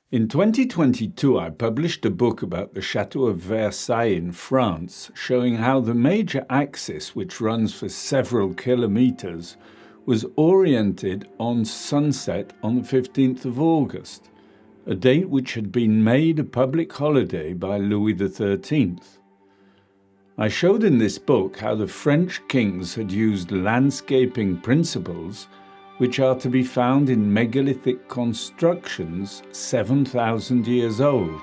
In 2022, I published a book about the Château of Versailles in France, showing how the major axis, which runs for several kilometers, was oriented on sunset on the 15th of August, a date which had been made a public holiday by Louis XIII. I showed in this book how the French kings had used landscaping principles which are to be found in megalithic constructions 7,000 years old.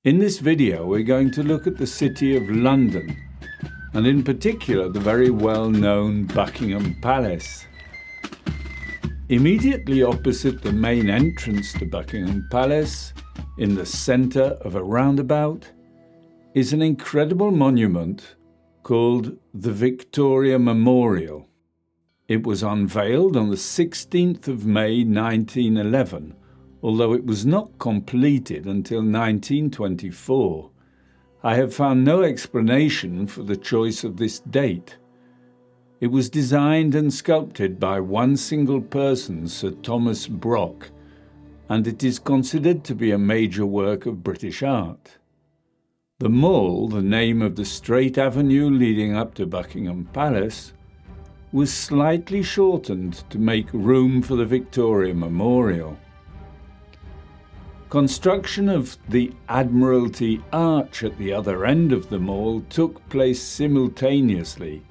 In this video, we're going to look at the City of London, and in particular the very well-known Buckingham Palace. Immediately opposite the main entrance to Buckingham Palace, in the centre of a roundabout, is an incredible monument called the Victoria Memorial. It was unveiled on the 16th of May 1911, although it was not completed until 1924. I have found no explanation for the choice of this date. It was designed and sculpted by one single person, Sir Thomas Brock, and it is considered to be a major work of British art. The Mall, the name of the straight avenue leading up to Buckingham Palace, was slightly shortened to make room for the Victoria Memorial. Construction of the Admiralty Arch at the other end of the mall took place simultaneously,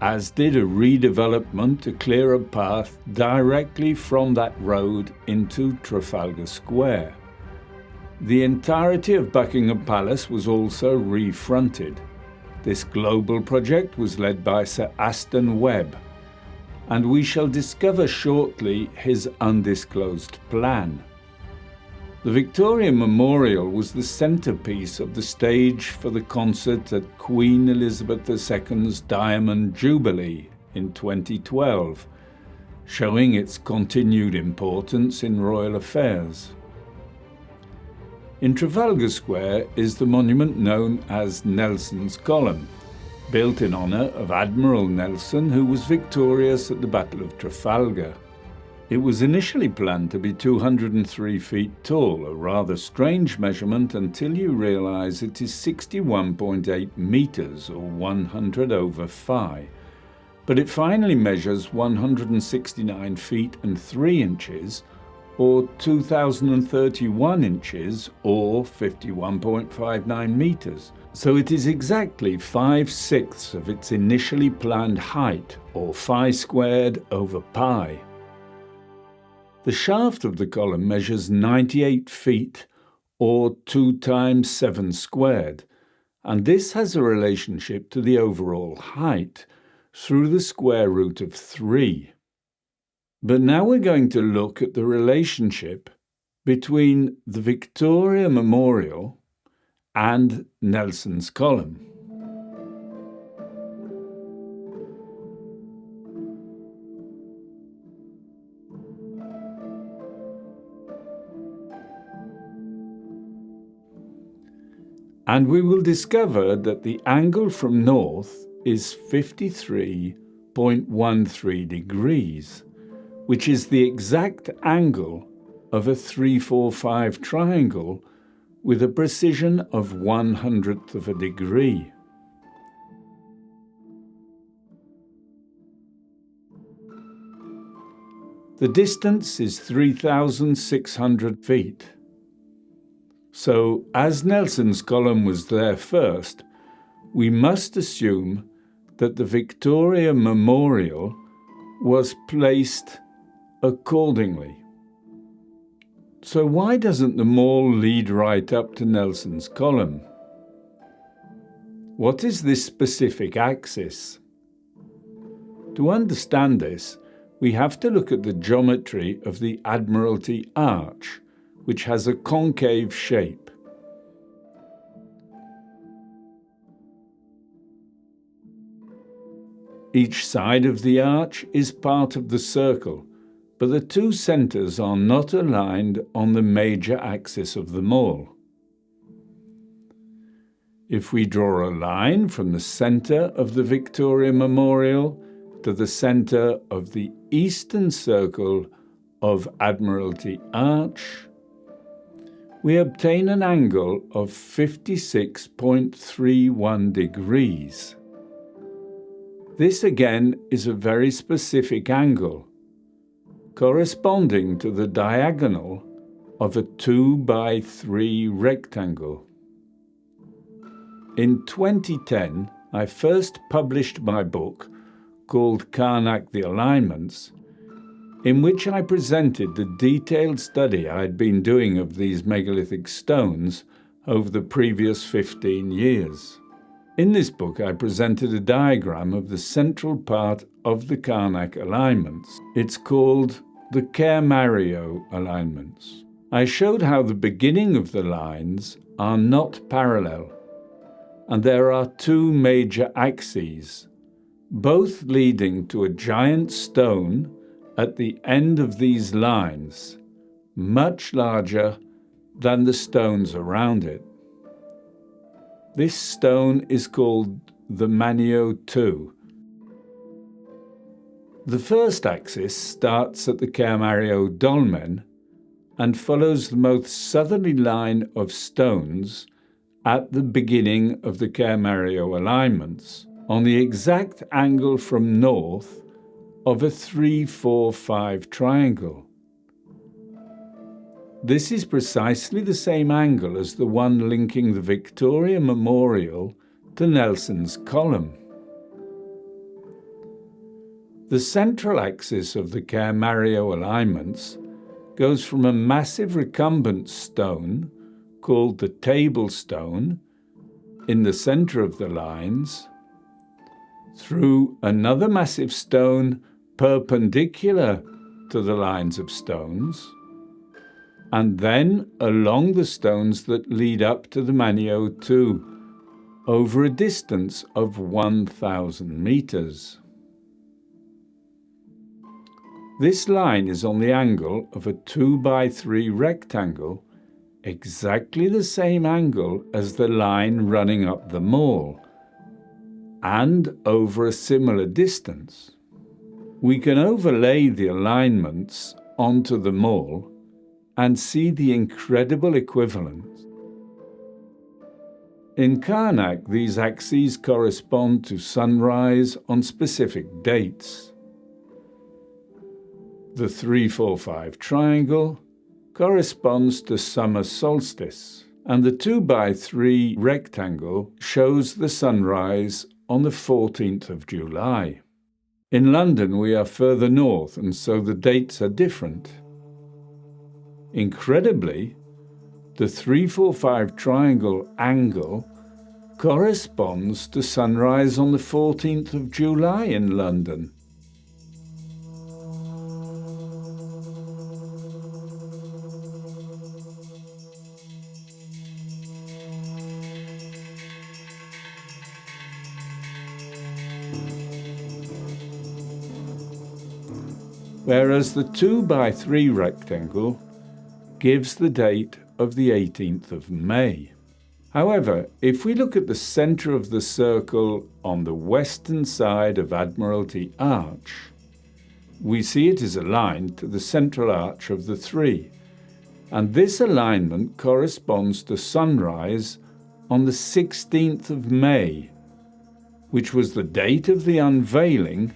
as did a redevelopment to clear a path directly from that road into Trafalgar Square. The entirety of Buckingham Palace was also refronted. This global project was led by Sir Aston Webb, and we shall discover shortly his undisclosed plan. The Victoria Memorial was the centrepiece of the stage for the concert at Queen Elizabeth II's Diamond Jubilee in 2012, showing its continued importance in royal affairs. In Trafalgar Square is the monument known as Nelson's Column, built in honour of Admiral Nelson, who was victorious at the Battle of Trafalgar. It was initially planned to be 203 feet tall, a rather strange measurement until you realise it is 61.8 metres or 100 over phi. But it finally measures 169 feet and 3 inches or 2,031 inches or 51.59 metres. So it is exactly 5/6 of its initially planned height, or phi squared over pi. The shaft of the column measures 98 feet, or 2 times 7 squared, and this has a relationship to the overall height through the square root of 3. But now we're going to look at the relationship between the Victoria Memorial and Nelson's Column. And we will discover that the angle from north is 53.13 degrees, which is the exact angle of a 3-4-5 triangle with a precision of 1/100th of a degree. The distance is 3,600 feet. So, as Nelson's Column was there first, we must assume that the Victoria Memorial was placed accordingly. So why doesn't the mall lead right up to Nelson's Column? What is this specific axis? To understand this, we have to look at the geometry of the Admiralty Arch, which has a concave shape. Each side of the arch is part of the circle, but the two centres are not aligned on the major axis of the mall. If we draw a line from the centre of the Victoria Memorial to the centre of the eastern circle of Admiralty Arch, we obtain an angle of 56.31 degrees. This again is a very specific angle, corresponding to the diagonal of a 2x3 rectangle. In 2010, I first published my book, called Carnac the Alignments, in which I presented the detailed study I had been doing of these megalithic stones over the previous 15 years. In this book, I presented a diagram of the central part of the Carnac alignments. It's called the Kerr-Mario alignments. I showed how the beginning of the lines are not parallel, and there are two major axes, both leading to a giant stone at the end of these lines, much larger than the stones around it. This stone is called the Manio II. The first axis starts at the Kerr-Mario dolmen and follows the most southerly line of stones at the beginning of the Kerr-Mario alignments, on the exact angle from north of a 3-4-5 triangle. This is precisely the same angle as the one linking the Victoria Memorial to Nelson's Column. The central axis of the Kerr-Mario alignments goes from a massive recumbent stone called the table stone in the centre of the lines, through another massive stone perpendicular to the lines of stones, and then along the stones that lead up to the Manio II, over a distance of 1,000 meters. This line is on the angle of a 2x3 rectangle, exactly the same angle as the line running up the mall, and over a similar distance. We can overlay the alignments onto the mall and see the incredible equivalence. In Carnac, these axes correspond to sunrise on specific dates. The 3-4-5 triangle corresponds to summer solstice, and the 2x3 rectangle shows the sunrise on the 14th of July. In London, we are further north, and so the dates are different. Incredibly, the 3-4-5 triangle angle corresponds to sunrise on the 14th of July in London. Whereas the 2x3 rectangle gives the date of the 18th of May. However, if we look at the centre of the circle on the western side of Admiralty Arch, we see it is aligned to the central arch of the three, and this alignment corresponds to sunrise on the 16th of May, which was the date of the unveiling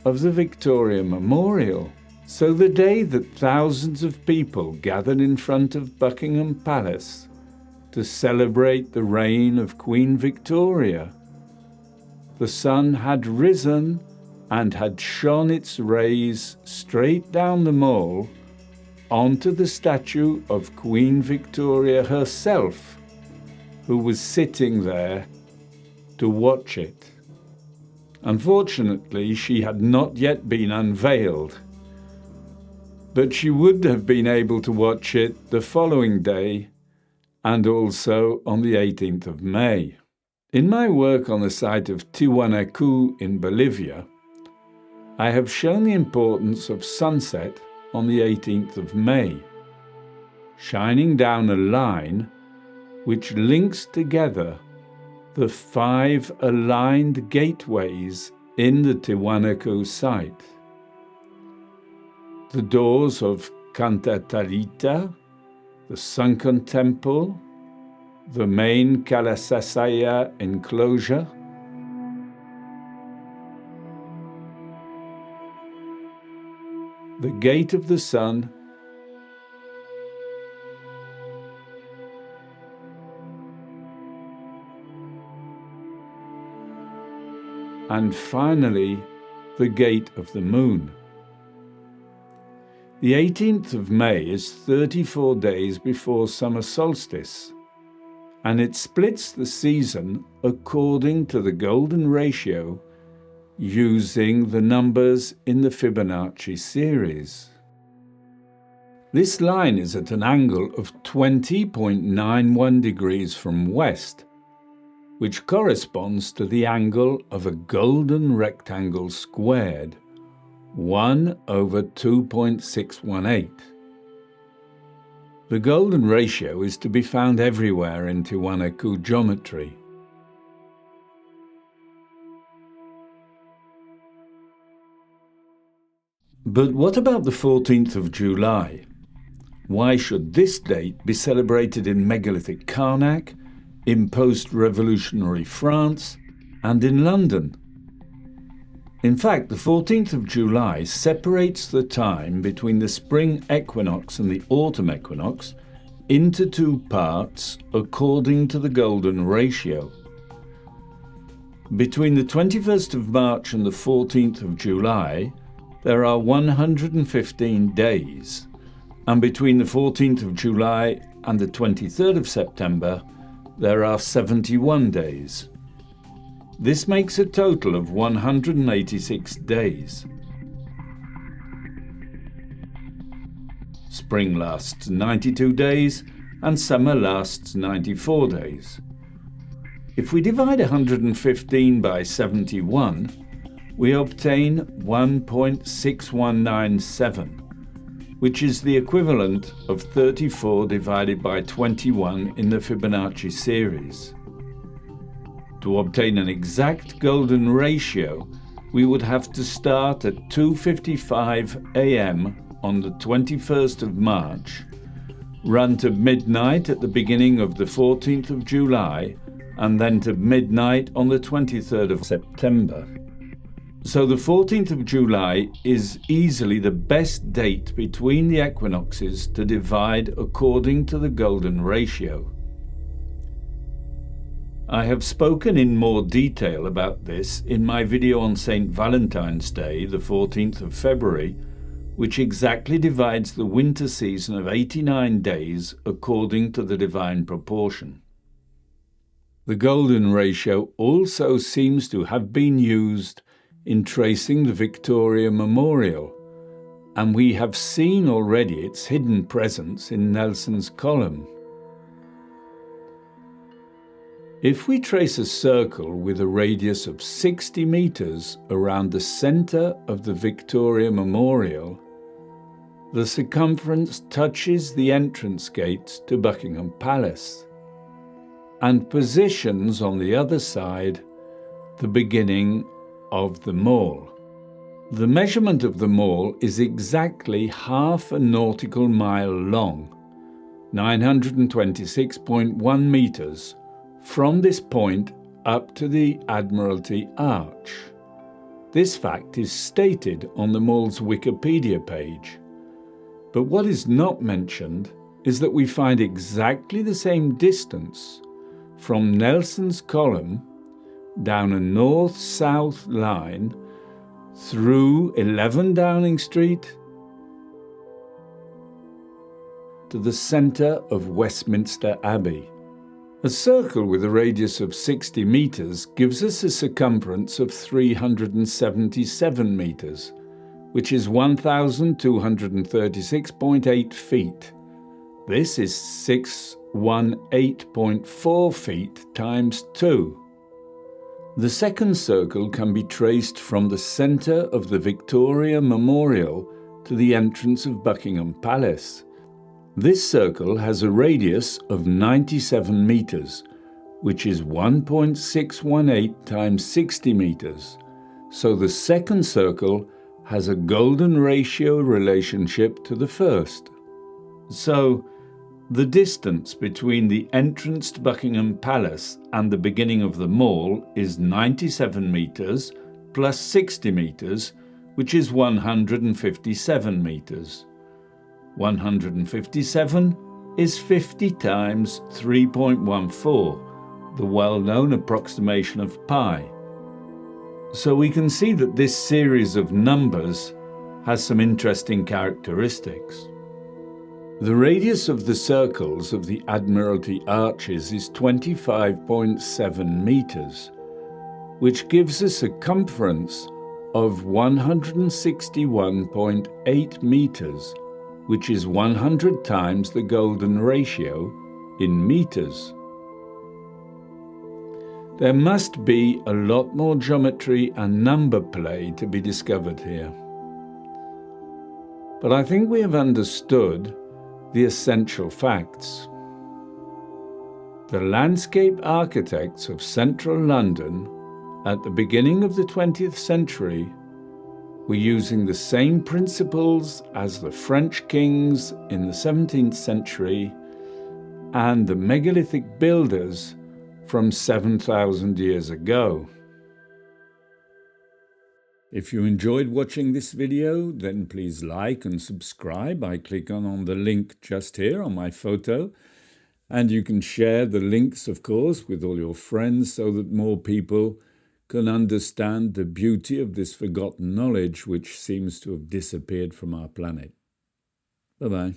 of the Victoria Memorial. So the day that thousands of people gathered in front of Buckingham Palace to celebrate the reign of Queen Victoria, the sun had risen and had shone its rays straight down the mall onto the statue of Queen Victoria herself, who was sitting there to watch it. Unfortunately, she had not yet been unveiled, but she would have been able to watch it the following day and also on the 18th of May. In my work on the site of Tiwanaku in Bolivia, I have shown the importance of sunset on the 18th of May, shining down a line which links together the 5 aligned gateways in the Tiwanaku site. The doors of Kantatalita, the sunken temple, the main Kalasasaya enclosure, the Gate of the Sun, and finally the Gate of the Moon. The 18th of May is 34 days before summer solstice, and it splits the season according to the golden ratio using the numbers in the Fibonacci series. This line is at an angle of 20.91 degrees from west, which corresponds to the angle of a golden rectangle squared, 1 over 2.618. The golden ratio is to be found everywhere in Tiwanaku geometry. But what about the 14th of July? Why should this date be celebrated in megalithic Carnac, in post-revolutionary France, and in London? In fact, the 14th of July separates the time between the spring equinox and the autumn equinox into 2 parts according to the golden ratio. Between the 21st of March and the 14th of July, there are 115 days, and between the 14th of July and the 23rd of September, there are 71 days. This makes a total of 186 days. Spring lasts 92 days and summer lasts 94 days. If we divide 115 by 71, we obtain 1.6197, which is the equivalent of 34 divided by 21 in the Fibonacci series. To obtain an exact golden ratio, we would have to start at 2:55 a.m. on the 21st of March, run to midnight at the beginning of the 14th of July, and then to midnight on the 23rd of September. So the 14th of July is easily the best date between the equinoxes to divide according to the golden ratio. I have spoken in more detail about this in my video on St. Valentine's Day, the 14th of February, which exactly divides the winter season of 89 days according to the divine proportion. The golden ratio also seems to have been used in tracing the Victoria Memorial, and we have seen already its hidden presence in Nelson's column. If we trace a circle with a radius of 60 meters around the center of the Victoria Memorial, the circumference touches the entrance gates to Buckingham Palace and positions on the other side the beginning of the mall. The measurement of the mall is exactly half a nautical mile long, 926.1 meters, from this point up to the Admiralty Arch. This fact is stated on the mall's Wikipedia page. But what is not mentioned is that we find exactly the same distance from Nelson's column down a north-south line through 11 Downing Street to the centre of Westminster Abbey. A circle with a radius of 60 metres gives us a circumference of 377 metres, which is 1,236.8 feet. This is 618.4 feet times 2. The second circle can be traced from the centre of the Victoria Memorial to the entrance of Buckingham Palace. This circle has a radius of 97 metres, which is 1.618 times 60 metres. So the second circle has a golden ratio relationship to the first. So the distance between the entrance to Buckingham Palace and the beginning of the mall is 97 metres plus 60 metres, which is 157 metres. 157 is 50 times 3.14, the well-known approximation of pi. So we can see that this series of numbers has some interesting characteristics. The radius of the circles of the Admiralty Arches is 25.7 metres, which gives a circumference of 161.8 metres, which is 100 times the golden ratio in metres. There must be a lot more geometry and number play to be discovered here. But I think we have understood the essential facts. The landscape architects of central London at the beginning of the 20th century were using the same principles as the French kings in the 17th century and the megalithic builders from 7,000 years ago. If you enjoyed watching this video, then please like and subscribe by clicking on the link just here on my photo. And you can share the links, of course, with all your friends so that more people can understand the beauty of this forgotten knowledge which seems to have disappeared from our planet. Bye-bye.